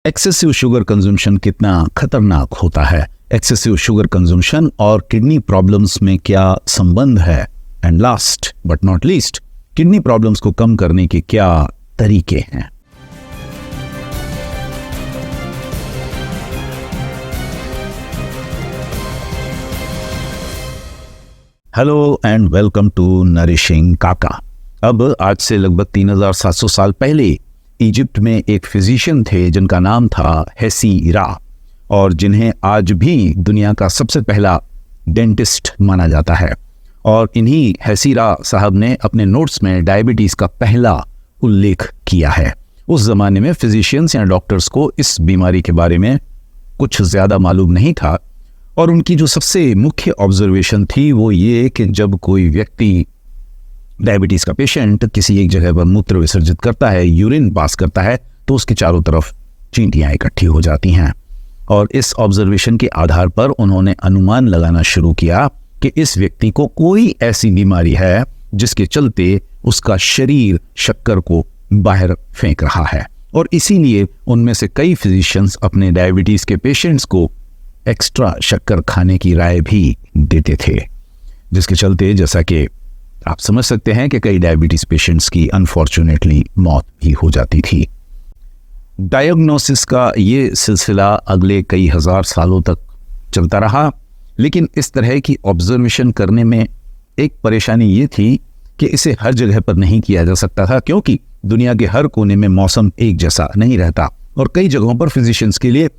Excessive sugar consumption कितना खतरनाक होता है, एक्सेसिव शुगर कंजम्पशन और किडनी प्रॉब्लम्स में क्या संबंध है, and last but not least kidney problems को कम करने के क्या तरीके हैं। Hello and welcome to nourishing Kaka. अब आज से लगभग 3700 साल पहले इजिप्ट में एक फिजिशियन थे जिनका नाम था हेसी रा, और जिन्हें आज भी दुनिया का सबसे पहला डेंटिस्ट माना जाता है। और इन्हीं हेसी रा साहब ने अपने नोट्स में डायबिटीज़ का पहला उल्लेख किया है। उस ज़माने में फिजिशियंस या डॉक्टर्स को इस बीमारी के बारे में कुछ ज़्यादा मालूम नहीं था, और उनकी जो सबसे मुख्य ऑब्जर्वेशन थी वो ये कि जब कोई व्यक्ति डायबिटीज़ का पेशेंट किसी एक जगह पर मूत्र विसर्जित करता है, यूरिन पास करता है, तो उसके चारों तरफ चींटियाँ इकट्ठी हो जाती हैं। और इस ऑब्जर्वेशन के आधार पर उन्होंने अनुमान लगाना शुरू किया कि इस व्यक्ति को कोई ऐसी बीमारी है जिसके चलते उसका शरीर शक्कर को बाहर फेंक रहा है। और इसीलिए उनमें से कई फिजिशियंस अपने डायबिटीज़ के पेशेंट्स को एक्स्ट्रा शक्कर खाने की राय भी देते थे, जिसके चलते जैसा कि आप समझ सकते हैं कि कई डायबिटीज़ पेशेंट्स की अनफॉर्चुनेटली मौत भी हो जाती थी। डायग्नोसिस का ये सिलसिला अगले कई हजार सालों तक चलता रहा, लेकिन इस तरह की ऑब्जर्वेशन करने में एक परेशानी ये थी कि इसे हर जगह पर नहीं किया जा सकता था, क्योंकि दुनिया के हर कोने में मौसम एक जैसा नहीं रहता, और कई जगहों पर फिजिशियंस के लिए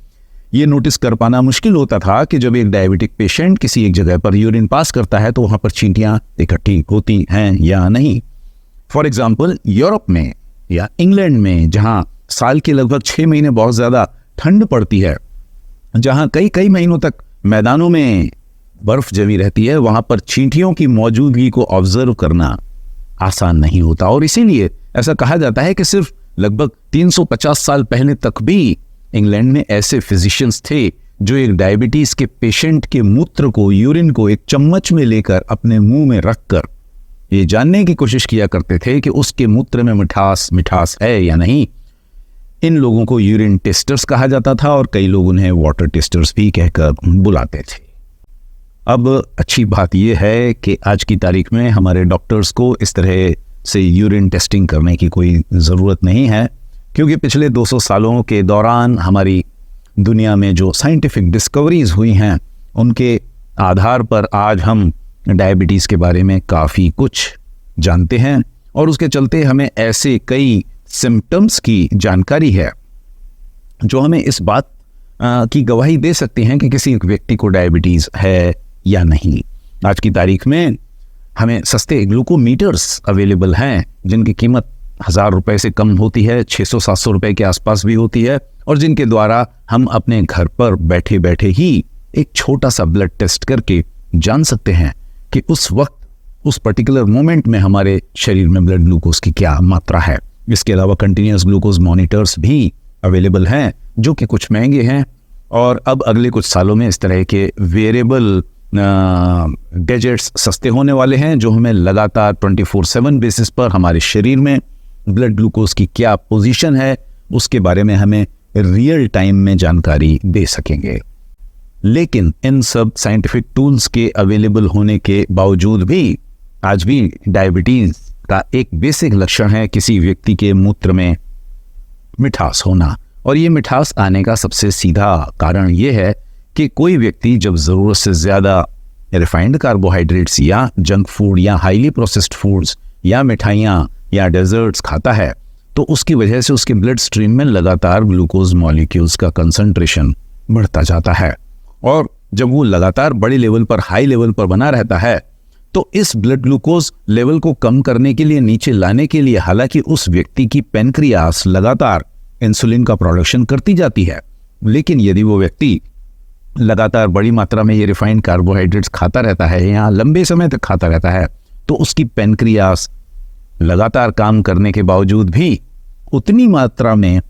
ये नोटिस कर पाना मुश्किल होता था कि जब एक डायबिटिक पेशेंट किसी एक जगह पर यूरिन पास करता है तो वहाँ पर चींटियाँ इकट्ठी होती हैं या नहीं। फॉर एग्जाम्पल, यूरोप में या इंग्लैंड में, जहाँ साल के लगभग 6 महीने बहुत ज़्यादा ठंड पड़ती है, जहाँ कई कई महीनों तक मैदानों में बर्फ जमी रहती है, वहाँ पर चींटियों की मौजूदगी को ऑब्जर्व करना आसान नहीं होता। और इसीलिए ऐसा कहा जाता है कि सिर्फ लगभग 350 साल पहले तक भी इंग्लैंड में ऐसे फिजिशियंस थे जो एक डायबिटीज़ के पेशेंट के मूत्र को, यूरिन को एक चम्मच में लेकर अपने मुंह में रखकर ये जानने की कोशिश किया करते थे कि उसके मूत्र में मिठास है या नहीं। इन लोगों को यूरिन टेस्टर्स कहा जाता था, और कई लोग उन्हें वाटर टेस्टर्स भी कहकर बुलाते थे। अब अच्छी बात यह है कि आज की तारीख में हमारे डॉक्टर्स को इस तरह से यूरिन टेस्टिंग करने की कोई ज़रूरत नहीं है, क्योंकि पिछले 200 सालों के दौरान हमारी दुनिया में जो साइंटिफिक डिस्कवरीज हुई हैं उनके आधार पर आज हम डायबिटीज़ के बारे में काफ़ी कुछ जानते हैं, और उसके चलते हमें ऐसे कई सिम्टम्स की जानकारी है जो हमें इस बात की गवाही दे सकती हैं कि किसी एक व्यक्ति को डायबिटीज़ है या नहीं। आज की तारीख में हमें सस्ते ग्लूकोमीटर्स अवेलेबल हैं जिनकी कीमत 1000 रुपये से कम होती है, 600-700 रुपये के आसपास भी होती है, और जिनके द्वारा हम अपने घर पर बैठे बैठे ही एक छोटा सा ब्लड टेस्ट करके जान सकते हैं कि उस वक्त, उस पर्टिकुलर मोमेंट में हमारे शरीर में ब्लड ग्लूकोज की क्या मात्रा है। इसके अलावा कंटिन्यूस ग्लूकोज मॉनिटर्स भी अवेलेबल हैं जो कि कुछ महंगे हैं, और अब अगले कुछ सालों में इस तरह के वेरिएबल गैजेट्स सस्ते होने वाले हैं जो हमें लगातार 24/7 बेसिस पर हमारे शरीर में ब्लड ग्लूकोज की क्या पोजीशन है उसके बारे में हमें रियल टाइम में जानकारी दे सकेंगे। लेकिन इन सब साइंटिफिक टूल्स के अवेलेबल होने के बावजूद भी आज भी डायबिटीज़ का एक बेसिक लक्षण है किसी व्यक्ति के मूत्र में मिठास होना। और ये मिठास आने का सबसे सीधा कारण ये है कि कोई व्यक्ति जब ज़रूरत से ज़्यादा रिफाइंड कार्बोहाइड्रेट्स या जंक फूड या हाईली प्रोसेस्ड फूड्स या मिठाइयाँ या डेजर्ट्स खाता है, तो उसकी वजह से उसके ब्लड स्ट्रीम में लगातार ग्लूकोज मॉलिक्यूल्स का कंसंट्रेशन बढ़ता जाता है, और जब वो लगातार बड़े लेवल पर, हाई लेवल पर बना रहता है, तो इस ब्लड ग्लूकोज लेवल को कम करने के लिए, नीचे लाने के लिए, हालांकि उस व्यक्ति की पेनक्रियास लगातार इंसुलिन का प्रोडक्शन करती जाती है, लेकिन यदि वो व्यक्ति लगातार बड़ी मात्रा में ये रिफाइंड कार्बोहाइड्रेट्स खाता रहता है या लंबे समय तक खाता रहता है, तो उसकी पेनक्रियास लगातार काम करने के बावजूद भी उतनी मात्रा में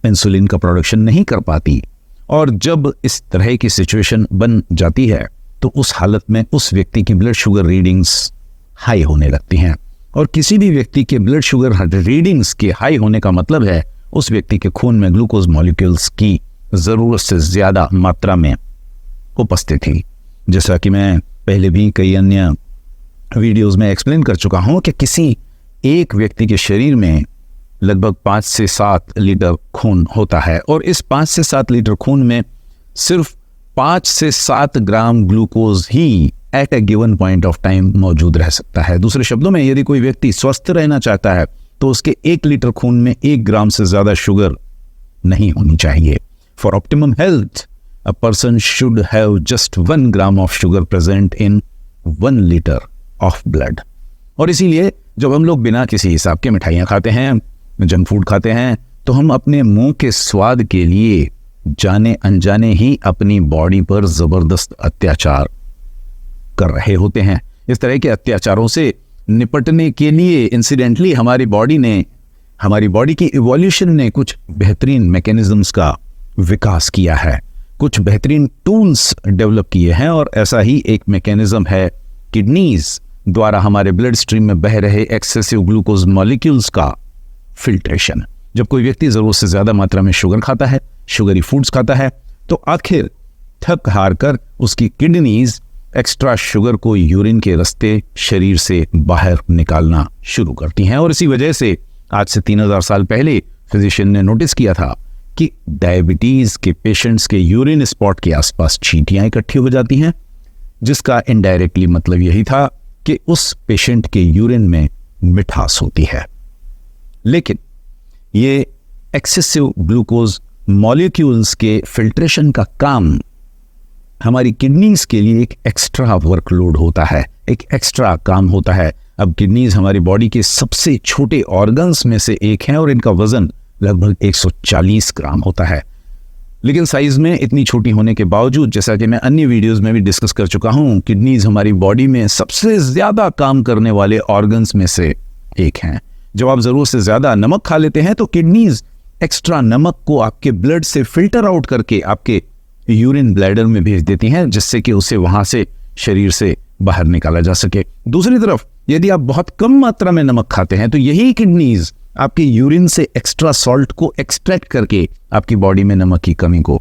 इंसुलिन का प्रोडक्शन नहीं कर पाती। और जब इस तरह की सिचुएशन बन जाती है तो उस हालत में उस व्यक्ति की ब्लड शुगर रीडिंग्स हाई होने लगती हैं, और किसी भी व्यक्ति के ब्लड शुगर रीडिंग्स के हाई होने का मतलब है उस व्यक्ति के खून में ग्लूकोज मॉलिक्यूल्स की ज़रूरत से ज़्यादा मात्रा में उपस्थित थी। जैसा कि मैं पहले भी कई अन्य वीडियोस में एक्सप्लेन कर चुका हूं कि किसी एक व्यक्ति के शरीर में लगभग 5 से 7 लीटर खून होता है और इस 5 से 7 लीटर खून में सिर्फ 5 से 7 ग्राम ग्लूकोज ही at a given point of time मौजूद रह सकता है। दूसरे शब्दों में, यदि कोई व्यक्ति स्वस्थ रहना चाहता है तो उसके 1 लीटर खून में 1 ग्राम से ज़्यादा शुगर नहीं होनी चाहिए। For optimum health a person should have just 1 gram of sugar present in 1 liter of blood। और इसीलिए जब हम लोग बिना किसी हिसाब के मिठाइयाँ खाते हैं, जंक फूड खाते हैं, तो हम अपने मुंह के स्वाद के लिए जाने अनजाने ही अपनी बॉडी पर ज़बरदस्त अत्याचार कर रहे होते हैं। इस तरह के अत्याचारों से निपटने के लिए इंसिडेंटली हमारी बॉडी की इवोल्यूशन ने कुछ बेहतरीन मैकेनिज्म्स का विकास किया है, कुछ बेहतरीन टूल्स डेवलप किए हैं और ऐसा ही एक मैकेनिज्म है किडनीज द्वारा हमारे ब्लड स्ट्रीम में बह रहे एक्सेसिव ग्लूकोज मॉलिक्यूल्स का फिल्ट्रेशन। जब कोई व्यक्ति ज़रूरत से ज़्यादा मात्रा में शुगर खाता है, शुगरी फूड्स खाता है, तो आखिर थक हार कर उसकी किडनीज एक्स्ट्रा शुगर को यूरिन के रास्ते शरीर से बाहर निकालना शुरू करती हैं। और इसी वजह से आज से 3000 साल पहले फिजिशियन ने नोटिस किया था कि डायबिटीज़ के पेशेंट्स के यूरिन स्पॉट के आसपास चींटियाँ इकट्ठी हो जाती हैं, जिसका इनडायरेक्टली मतलब यही था कि उस पेशेंट के यूरिन में मिठास होती है। लेकिन ये एक्सेसिव ग्लूकोज मॉलिक्यूल्स के फिल्ट्रेशन का काम हमारी किडनीज के लिए एक एक्स्ट्रा वर्कलोड होता है, एक एक्स्ट्रा काम होता है। अब किडनीज हमारी बॉडी के सबसे छोटे ऑर्गन्स में से एक हैं और इनका वजन लगभग 140 ग्राम होता है। लेकिन साइज में इतनी छोटी होने के बावजूद, जैसा कि मैं अन्य वीडियोस में भी डिस्कस कर चुका हूं, किडनीज हमारी बॉडी में सबसे ज्यादा काम करने वाले ऑर्गन्स में से एक हैं। जब आप जरूरत से ज्यादा नमक खा लेते हैं तो किडनीज एक्स्ट्रा नमक को आपके ब्लड से फिल्टर आउट करके आपके यूरिन ब्लैडर में भेज देती हैं, जिससे कि उसे वहां से शरीर से बाहर निकाला जा सके। दूसरी तरफ यदि आप बहुत कम मात्रा में नमक खाते हैं तो यही किडनीज आपके यूरिन से एक्स्ट्रा सॉल्ट को एक्सट्रैक्ट करके आपकी बॉडी में नमक की कमी को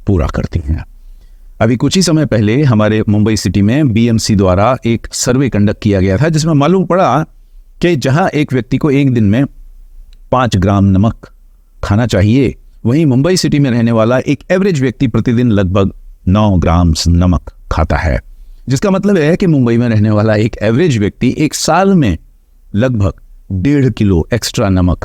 पूरा करती हैं। अभी कुछ ही समय पहले हमारे मुंबई सिटी में बीएमसी द्वारा एक सर्वे कंडक्ट किया गया था, जिसमें मालूम पड़ा कि जहां एक व्यक्ति को एक दिन में 5 ग्राम नमक खाना चाहिए, वहीं मुंबई सिटी में रहने वाला एक एवरेज व्यक्ति प्रतिदिन लगभग 9 ग्राम नमक खाता है। जिसका मतलब है कि मुंबई में रहने वाला एक एवरेज व्यक्ति एक साल में लगभग 1.5 किलो एक्स्ट्रा नमक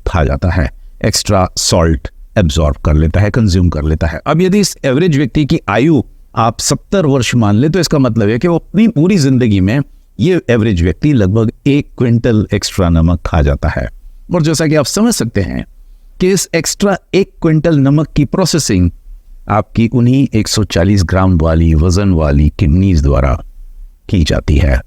खा जाता है, एक्स्ट्रा सॉल्ट एब्जॉर्ब कर लेता है, कंज्यूम कर लेता है। अब यदि इस एवरेज व्यक्ति की आयु आप 70 वर्ष मान ले तो इसका मतलब है कि वो अपनी पूरी जिंदगी में ये एवरेज व्यक्ति लगभग 1 क्विंटल एक्स्ट्रा नमक खा जाता है। और जैसा कि आप समझ सकते हैं कि इस एक्स्ट्रा 1 क्विंटल नमक की प्रोसेसिंग आपकी उन्हीं 140 ग्राम वाली वजन वाली किडनीज द्वारा की जाती है।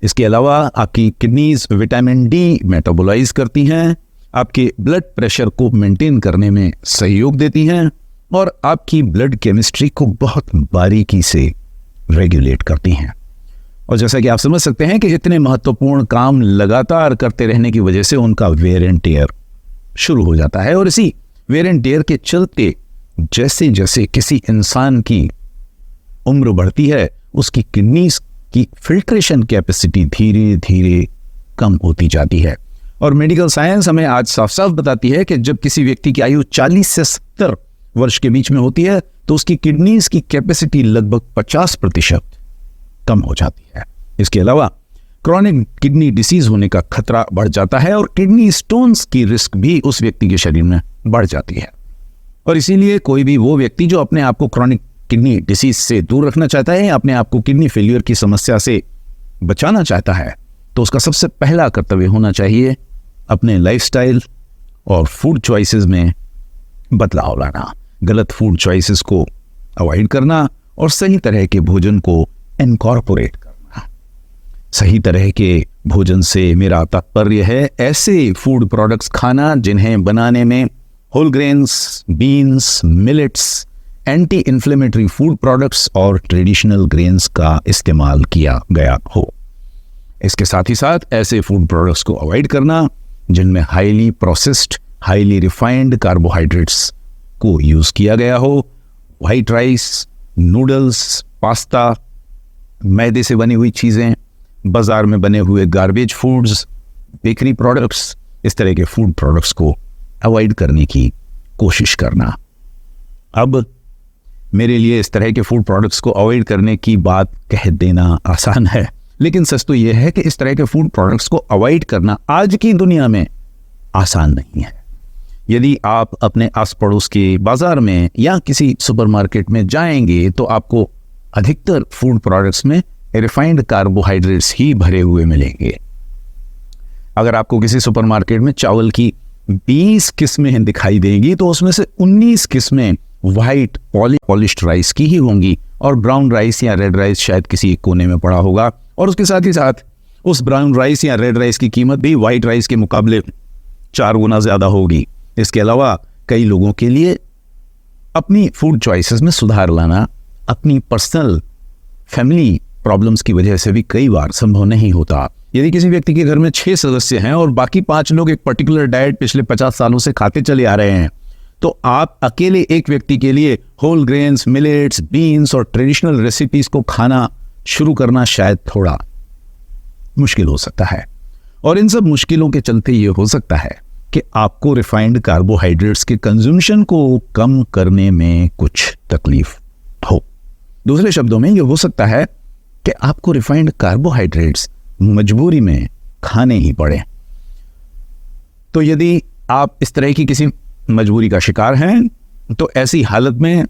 इसके अलावा आपकी किडनीज विटामिन डी मेटाबोलाइज करती हैं, आपके ब्लड प्रेशर को मेंटेन करने में सहयोग देती हैं और आपकी ब्लड केमिस्ट्री को बहुत बारीकी से रेगुलेट करती हैं। और जैसा कि आप समझ सकते हैं कि इतने महत्वपूर्ण काम लगातार करते रहने की वजह से उनका वेयर एंड टेयर शुरू हो जाता है और इसी वेयर एंड टेयर के चलते जैसे जैसे किसी इंसान की उम्र बढ़ती है उसकी किडनीज की फिल्ट्रेशन कैपेसिटी धीरे धीरे कम होती जाती है। और मेडिकल साइंस हमें आज साफ साफ बताती है कि जब किसी व्यक्ति की आयु 40 से 70 वर्ष के बीच में होती है तो उसकी किडनीज की कैपेसिटी लगभग 50% कम हो जाती है। इसके अलावा क्रॉनिक किडनी डिसीज होने का खतरा बढ़ जाता है और किडनी स्टोन्स की रिस्क भी उस व्यक्ति के शरीर में बढ़ जाती है। और इसीलिए कोई भी वो व्यक्ति जो अपने आप को क्रॉनिक किडनी डिसीज से दूर रखना चाहता है, अपने आप को किडनी फेलियर की समस्या से बचाना चाहता है, तो उसका सबसे पहला कर्तव्य होना चाहिए अपने लाइफस्टाइल और फूड चॉइसेस में बदलाव लाना, गलत फूड चॉइसेस को अवॉइड करना और सही तरह के भोजन को इनकॉर्पोरेट करना। सही तरह के भोजन से मेरा तात्पर्य है ऐसे फूड प्रोडक्ट्स खाना जिन्हें बनाने में whole grains, beans, millets, anti inflammatory food products और ट्रेडिशनल ग्रेन्स का इस्तेमाल किया गया हो। इसके साथ ही साथ ऐसे फूड प्रोडक्ट्स को अवॉइड करना जिनमें highly processed, highly refined carbohydrates को यूज़ किया गया हो, वाइट राइस, नूडल्स, पास्ता, मैदे से बनी हुई चीज़ें, बाज़ार में बने हुए गार्बेज फूड्स, बेकरी प्रोडक्ट्स, इस तरह के फूड प्रोडक्ट्स को अवॉइड करने की कोशिश करना। अब मेरे लिए इस तरह के फूड प्रोडक्ट्स को अवॉइड करने की बात कह देना आसान है, लेकिन सच तो यह है कि इस तरह के फूड प्रोडक्ट्स को अवॉइड करना आज की दुनिया में आसान नहीं है। यदि आप अपने आस पड़ोस के बाजार में या किसी सुपरमार्केट में जाएंगे तो आपको अधिकतर फूड प्रोडक्ट्स में रिफाइंड कार्बोहाइड्रेट्स ही भरे हुए मिलेंगे। अगर आपको किसी सुपरमार्केट में चावल की 20 किस्में दिखाई देंगी तो उसमें से 19 किस्में वाइट पॉलिश्ड राइस की ही होंगी और ब्राउन राइस या रेड राइस शायद किसी एक कोने में पड़ा होगा, और उसके साथ ही साथ उस ब्राउन राइस या रेड राइस की कीमत भी वाइट राइस के मुकाबले 4 गुना ज़्यादा होगी। इसके अलावा कई लोगों के लिए अपनी फूड चॉइसेस में सुधार लाना अपनी पर्सनल फैमिली प्रॉब्लम्स की वजह से भी कई बार संभव नहीं होता। यदि किसी व्यक्ति के घर में 6 सदस्य हैं और बाकी 5 लोग एक पर्टिकुलर डाइट पिछले 50 सालों से खाते चले आ रहे हैं, तो आप अकेले एक व्यक्ति के लिए होल ग्रेन्स, मिलेट्स, बीन्स और ट्रेडिशनल रेसिपीज को खाना शुरू करना शायद थोड़ा मुश्किल हो सकता है। और इन सब मुश्किलों के चलते ये हो सकता है कि आपको रिफाइंड कार्बोहाइड्रेट्स के कंज्यूमशन को कम करने में कुछ तकलीफ हो। दूसरे शब्दों में ये हो सकता है कि आपको रिफाइंड कार्बोहाइड्रेट्स मजबूरी में खाने ही पड़े। तो यदि आप इस तरह की किसी मजबूरी का शिकार हैं तो ऐसी हालत में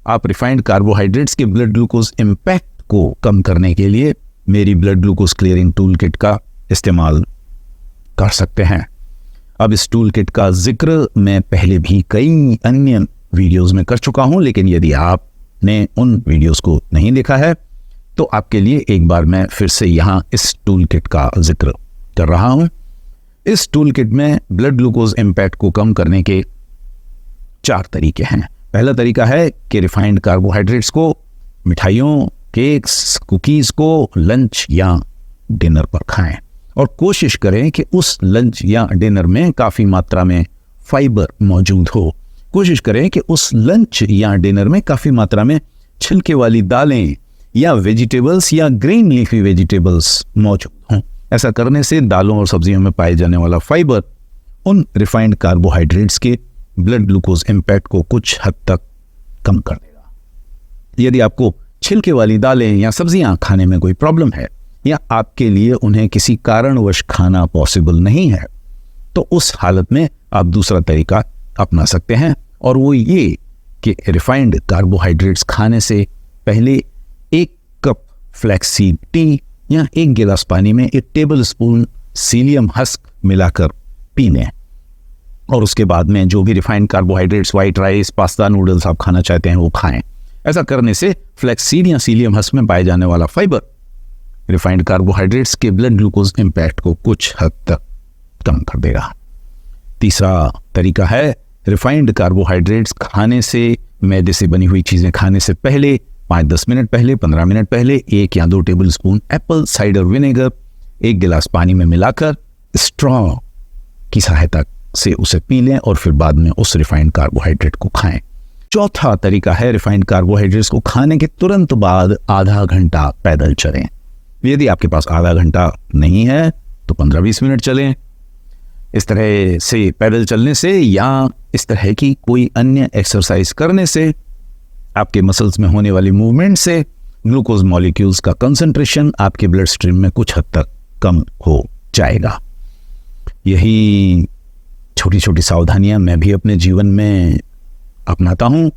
आप रिफाइंड कार्बोहाइड्रेट्स के ब्लड ग्लूकोज इम्पैक्ट को कम करने के लिए मेरी blood glucose clearing tool kit का इस्तेमाल कर सकते हैं। अब इस टूल किट का जिक्र मैं पहले भी कई अन्य वीडियोस में कर चुका हूं, लेकिन यदि आपने उन वीडियोस को नहीं देखा है तो आपके लिए एक बार मैं फिर से यहाँ इस टूल किट का जिक्र कर रहा हूं। इस टूल किट में ब्लड ग्लूकोज इम्पैक्ट को कम करने के 4 तरीके हैं। पहला तरीका है कि रिफाइंड कार्बोहाइड्रेट्स को मिठाइयों, केक्स, कुकीज़ को लंच या डिनर पर खाएं और कोशिश करें कि उस लंच या डिनर में काफ़ी मात्रा में फाइबर मौजूद हो। कोशिश करें कि उस लंच या डिनर में काफ़ी मात्रा में छिलके वाली दालें या वेजिटेबल्स या ग्रीन लीफी वेजिटेबल्स मौजूद हों। ऐसा करने से दालों और सब्जियों में पाए जाने वाला फाइबर उन रिफाइंड कार्बोहाइड्रेट्स के ब्लड ग्लूकोज इम्पैक्ट को कुछ हद तक कम कर देगा। यदि आपको छिलके वाली दालें या सब्जियां खाने में कोई प्रॉब्लम है या आपके लिए उन्हें किसी कारणवश खाना पॉसिबल नहीं है, तो उस हालत में आप दूसरा तरीका अपना सकते हैं, और वो ये कि रिफाइंड कार्बोहाइड्रेट्स खाने से पहले 1 कप फ्लैक्ससीड टी या 1 गिलास पानी में 1 टेबल स्पून सीलियम हस्क मिलाकर पी लें, और उसके बाद में जो भी refined carbohydrates, white rice, pasta, noodles आप खाना चाहते हैं वो खाएं। ऐसा करने से फ्लैक्ससीड या सीलियम हस्क में पाए जाने वाला फाइबर रिफाइंड कार्बोहाइड्रेट्स के ब्लड ग्लूकोज इम्पैक्ट को कुछ हद तक कम कर देगा। तीसरा तरीका है रिफाइंड कार्बोहाइड्रेट्स खाने से, मैदे से बनी हुई चीज़ें खाने से पहले 5-10 मिनट पहले, 15 मिनट पहले 1 या 2 table spoon Apple cider vinegar 1 गिलास पानी में मिलाकर स्ट्रॉ की सहायता से उसे पी लें और फिर बाद में उस रिफाइंड कार्बोहाइड्रेट को खाएं। चौथा तरीका है रिफाइंड कार्बोहाइड्रेट्स को खाने के तुरंत बाद आधा घंटा पैदल चलें। यदि आपके पास आधा घंटा नहीं है तो 15-20 मिनट चलें। इस तरह से पैदल चलने से या इस तरह की कोई अन्य एक्सरसाइज करने से आपके मसल्स में होने वाली मूवमेंट से ग्लूकोज मॉलिक्यूल्स का कंसंट्रेशन आपके ब्लड स्ट्रीम में कुछ हद तक कम हो जाएगा। यही छोटी छोटी सावधानियां मैं भी अपने जीवन में अपनाता हूं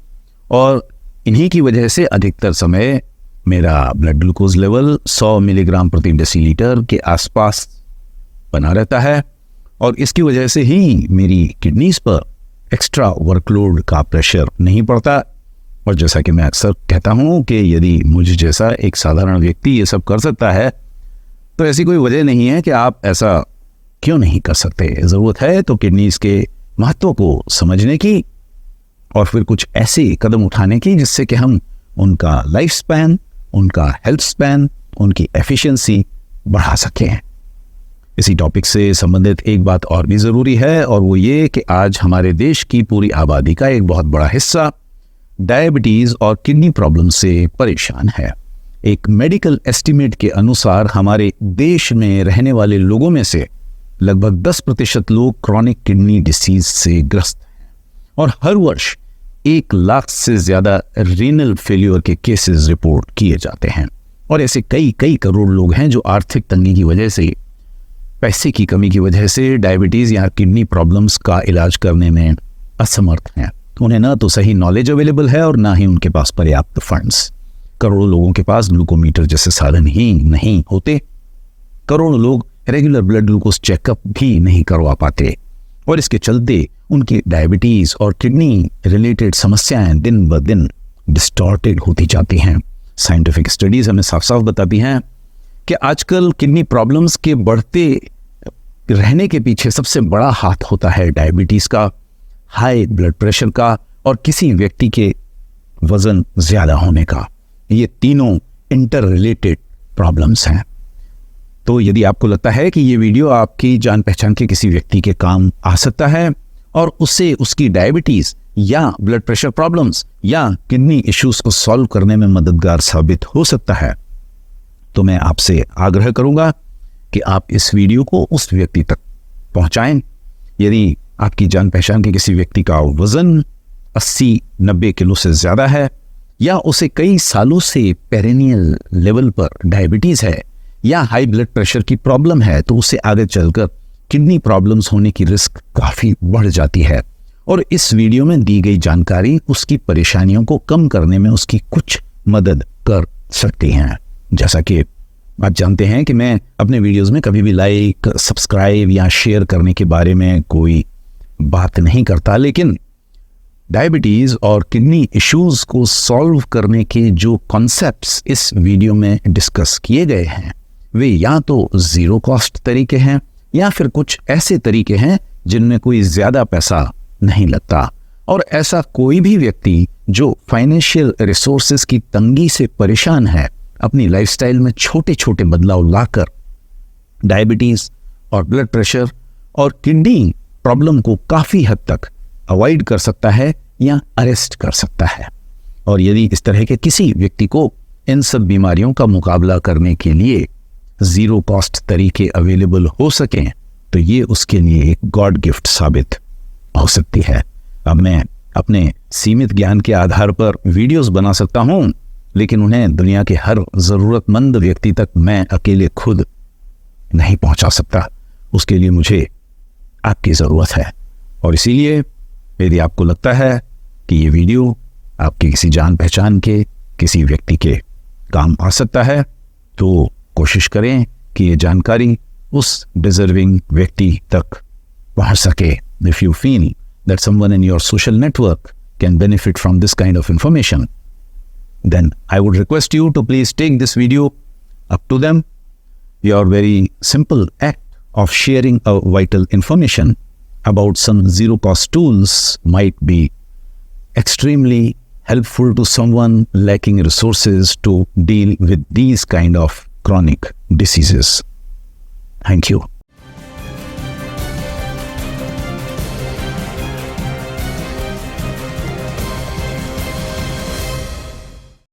और इन्हीं की वजह से अधिकतर समय मेरा ब्लड ग्लूकोज लेवल 100 मिलीग्राम प्रति डेसीलीटर के आसपास बना रहता है, और इसकी वजह से ही मेरी किडनीज पर एक्स्ट्रा वर्कलोड का प्रेशर नहीं पड़ता। और जैसा कि मैं अक्सर कहता हूं कि यदि मुझ जैसा एक साधारण व्यक्ति ये सब कर सकता है तो ऐसी कोई वजह नहीं है कि आप ऐसा क्यों नहीं कर सकते। ज़रूरत है तो किडनीज के महत्व को समझने की और फिर कुछ ऐसे कदम उठाने की जिससे कि हम उनका लाइफ स्पैन, उनका हेल्थ स्पैन, उनकी एफिशिएंसी बढ़ा सकें। इसी टॉपिक से संबंधित एक बात और भी ज़रूरी है, और वो ये कि आज हमारे देश की पूरी आबादी का एक बहुत बड़ा हिस्सा डायबिटीज़ और किडनी प्रॉब्लम से परेशान है। एक मेडिकल एस्टीमेट के अनुसार हमारे देश में रहने वाले लोगों में से लगभग 10% लोग क्रॉनिक किडनी डिसीज से ग्रस्त हैं, और हर वर्ष 1 लाख से ज़्यादा रीनल फेल्योर के केसेस रिपोर्ट किए जाते हैं। और ऐसे कई करोड़ लोग हैं जो आर्थिक तंगी की वजह से, पैसे की कमी की वजह से डायबिटीज़ या किडनी प्रॉब्लम्स का इलाज करने में असमर्थ हैं। उन्हें ना तो सही नॉलेज अवेलेबल है और ना ही उनके पास पर्याप्त फंड्स। करोड़ों लोगों के पास ग्लूकोमीटर जैसे साधन ही नहीं होते। करोड़ों लोग रेगुलर ब्लड ग्लूकोज चेकअप भी नहीं करवा पाते, और इसके चलते उनकी डायबिटीज़ और किडनी रिलेटेड समस्याएं दिन ब दिन डिस्टॉर्टेड होती जाती हैं। साइंटिफिक स्टडीज़ हमें साफ साफ बताती हैं कि आजकल किडनी प्रॉब्लम्स के बढ़ते रहने के पीछे सबसे बड़ा हाथ होता है डायबिटीज़ का, हाई ब्लड प्रेशर का, और किसी व्यक्ति के वज़न ज़्यादा होने का। ये तीनों इंटर रिलेटेड प्रॉब्लम्स हैं। तो यदि आपको लगता है कि ये वीडियो आपकी जान पहचान के किसी व्यक्ति के काम आ सकता है और उससे उसकी डायबिटीज़ या ब्लड प्रेशर प्रॉब्लम्स या किडनी इश्यूज को सॉल्व करने में मददगार साबित हो सकता है, तो मैं आपसे आग्रह करूंगा कि आप इस वीडियो को उस व्यक्ति तक पहुंचाएं। यदि आपकी जान पहचान के किसी व्यक्ति का वजन 80-90 किलो से ज़्यादा है, या उसे कई सालों से पेरेनियल लेवल पर डायबिटीज़ है या हाई ब्लड प्रेशर की प्रॉब्लम है, तो उसे आगे चलकर किडनी प्रॉब्लम्स होने की रिस्क काफ़ी बढ़ जाती है। और इस वीडियो में दी गई जानकारी उसकी परेशानियों को कम करने में उसकी कुछ मदद कर सकती हैं। जैसा कि आप जानते हैं कि मैं अपने वीडियोस में कभी भी लाइक, सब्सक्राइब या शेयर करने के बारे में कोई बात नहीं करता, लेकिन डायबिटीज़ और किडनी इश्यूज़ को सॉल्व करने के जो कॉन्सेप्ट्स इस वीडियो में डिस्कस किए गए हैं, वे या तो ज़ीरो कॉस्ट तरीके हैं या फिर कुछ ऐसे तरीके हैं जिनमें कोई ज़्यादा पैसा नहीं लगता। और ऐसा कोई भी व्यक्ति जो फाइनेंशियल रिसोर्सेज की तंगी से परेशान है, अपनी लाइफस्टाइल में छोटे छोटे बदलाव लाकर डायबिटीज़ और ब्लड प्रेशर और किडनी प्रॉब्लम को काफ़ी हद तक अवॉइड कर सकता है या अरेस्ट कर सकता है। और यदि इस तरह के किसी व्यक्ति को इन सब बीमारियों का मुकाबला करने के लिए ज़ीरो कॉस्ट तरीके अवेलेबल हो सकें, तो ये उसके लिए एक गॉड गिफ्ट साबित हो सकती है। अब मैं अपने सीमित ज्ञान के आधार पर वीडियोस बना सकता हूँ, लेकिन उन्हें दुनिया के हर ज़रूरतमंद व्यक्ति तक मैं अकेले खुद नहीं पहुँचा सकता। उसके लिए मुझे आपकी ज़रूरत है। और इसीलिए यदि आपको लगता है कि ये वीडियो आपके किसी जान पहचान के किसी व्यक्ति के काम आ सकता है, तो कोशिश करें कि ये जानकारी उस डिजर्विंग व्यक्ति तक पहुंच सके। If you feel that someone in your social network can benefit from this kind of information, then I would request you to please take this video up to them. Your very simple act of sharing a vital information about some zero cost tools might be extremely helpful to someone lacking resources to deal with these kind of chronic diseases. Thank you.